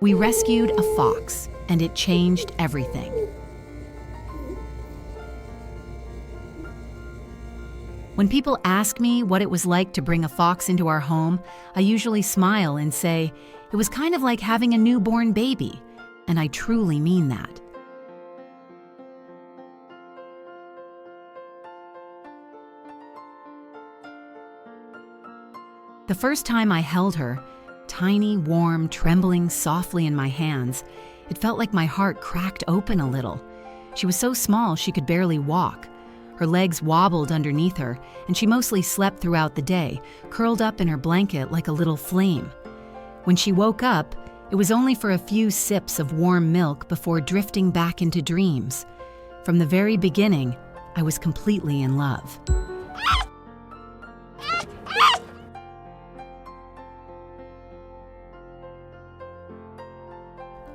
We rescued a fox, and it changed everything. When people ask me what it was like to bring a fox into our home, I usually smile and say, it was kind of like having a newborn baby, and I truly mean that. The first time I held her, tiny, warm, trembling softly in my hands, it felt like my heart cracked open a little. She was so small she could barely walk. Her legs wobbled underneath her, and she mostly slept throughout the day, curled up in her blanket like a little flame. When she woke up, it was only for a few sips of warm milk before drifting back into dreams. From the very beginning, I was completely in love.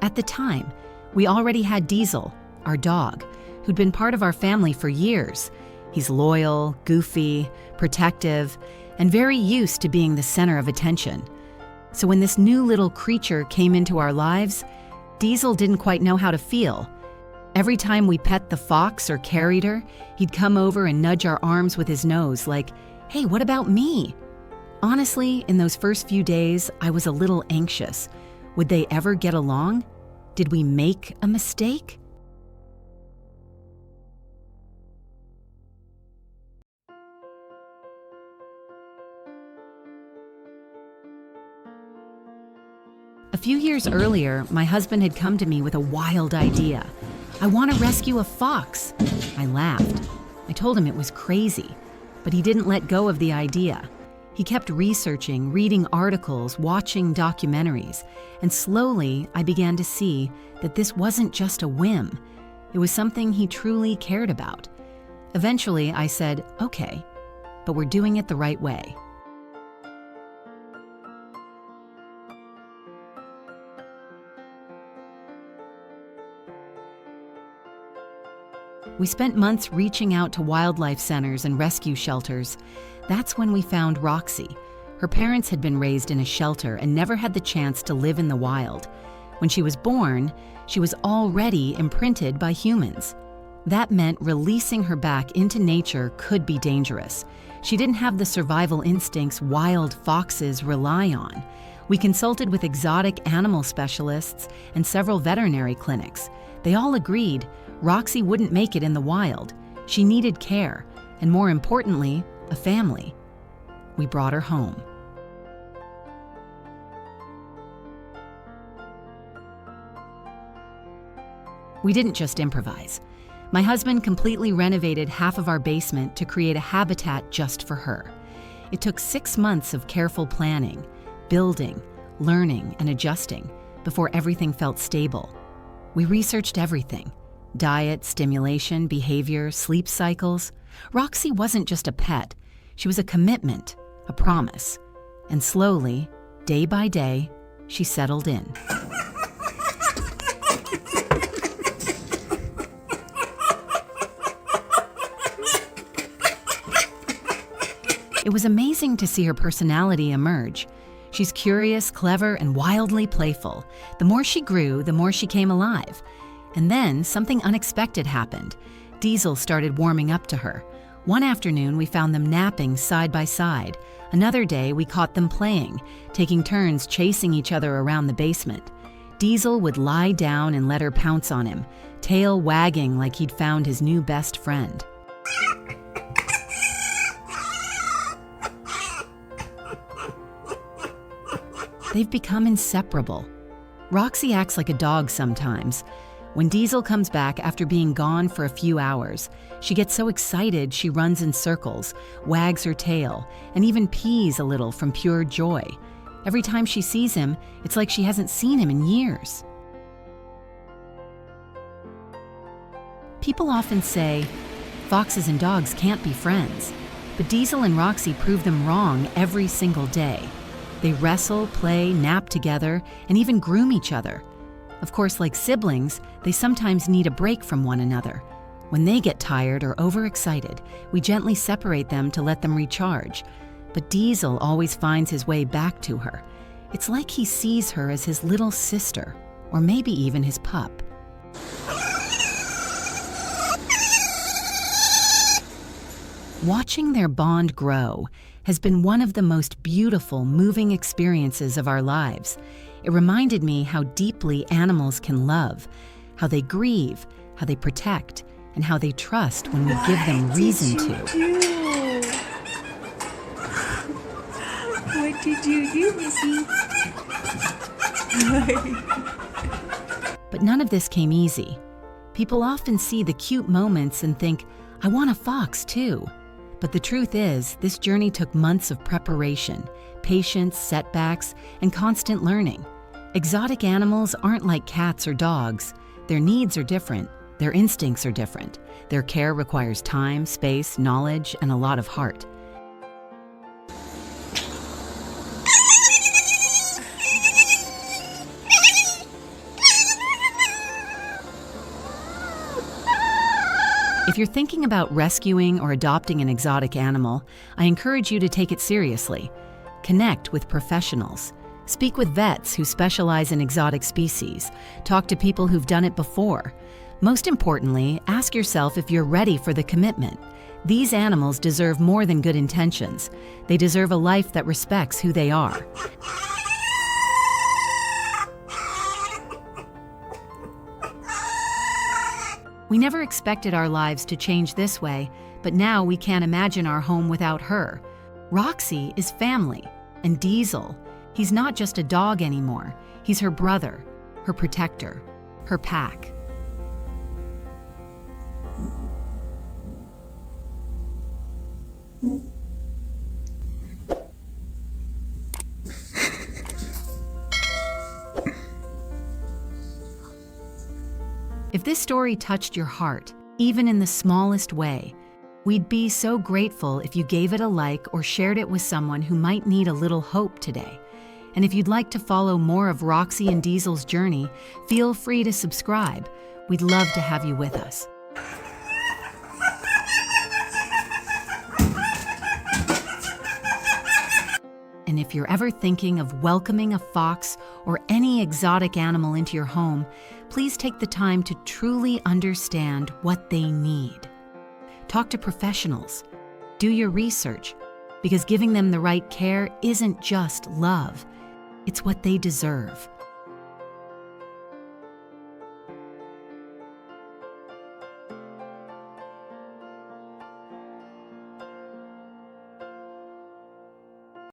At the time, we already had Diesel, our dog, who'd been part of our family for years. He's loyal, goofy, protective, and very used to being the center of attention. So when this new little creature came into our lives, Diesel didn't quite know how to feel. Every time we pet the fox or carried her, he'd come over and nudge our arms with his nose like, "Hey, what about me?" Honestly, in those first few days, I was a little anxious. Would they ever get along? Did we make a mistake? A few years earlier, my husband had come to me with a wild idea. I want to rescue a fox. I laughed. I told him it was crazy, but he didn't let go of the idea. He kept researching, reading articles, watching documentaries, and slowly I began to see that this wasn't just a whim. It was something he truly cared about. Eventually, I said, okay, but we're doing it the right way. We spent months reaching out to wildlife centers and rescue shelters. That's when we found Roxy. Her parents had been raised in a shelter and never had the chance to live in the wild. When she was born, she was already imprinted by humans. That meant releasing her back into nature could be dangerous. She didn't have the survival instincts wild foxes rely on. We consulted with exotic animal specialists and several veterinary clinics. They all agreed Roxy wouldn't make it in the wild. She needed care, and more importantly, a family. We brought her home. We didn't just improvise. My husband completely renovated half of our basement to create a habitat just for her. It took 6 months of careful planning, building, learning, and adjusting before everything felt stable. We researched everything: diet, stimulation, behavior, sleep cycles. Roxy wasn't just a pet. She was a commitment, a promise. And slowly, day by day, she settled in. It was amazing to see her personality emerge. She's curious, clever, and wildly playful. The more she grew, the more she came alive. And then something unexpected happened. Diesel started warming up to her. One afternoon, we found them napping side by side. Another day, we caught them playing, taking turns chasing each other around the basement. Diesel would lie down and let her pounce on him, tail wagging like he'd found his new best friend. They've become inseparable. Roxy acts like a dog sometimes. When Diesel comes back after being gone for a few hours, she gets so excited she runs in circles, wags her tail, and even pees a little from pure joy. Every time she sees him, it's like she hasn't seen him in years. People often say, foxes and dogs can't be friends. But Diesel and Roxy prove them wrong every single day. They wrestle, play, nap together, and even groom each other. Of course, like siblings, they sometimes need a break from one another. When they get tired or overexcited, we gently separate them to let them recharge. But Diesel always finds his way back to her. It's like he sees her as his little sister, or maybe even his pup. Watching their bond grow has been one of the most beautiful, moving experiences of our lives. It reminded me how deeply animals can love, how they grieve, how they protect, and how they trust when we give them reason to. What did you do, Missy? But none of this came easy. People often see the cute moments and think, I want a fox too. But the truth is, this journey took months of preparation, patience, setbacks, and constant learning. Exotic animals aren't like cats or dogs. Their needs are different. Their instincts are different. Their care requires time, space, knowledge, and a lot of heart. If you're thinking about rescuing or adopting an exotic animal, I encourage you to take it seriously. Connect with professionals. Speak with vets who specialize in exotic species. Talk to people who've done it before. Most importantly, ask yourself if you're ready for the commitment. These animals deserve more than good intentions. They deserve a life that respects who they are. We never expected our lives to change this way, but now we can't imagine our home without her. Roxy is family, and Diesel, he's not just a dog anymore. He's her brother, her protector, her pack. If this story touched your heart, even in the smallest way, we'd be so grateful if you gave it a like or shared it with someone who might need a little hope today. And if you'd like to follow more of Roxy and Diesel's journey, feel free to subscribe. We'd love to have you with us. And if you're ever thinking of welcoming a fox or any exotic animal into your home, please take the time to truly understand what they need. Talk to professionals. Do your research, because giving them the right care isn't just love. It's what they deserve.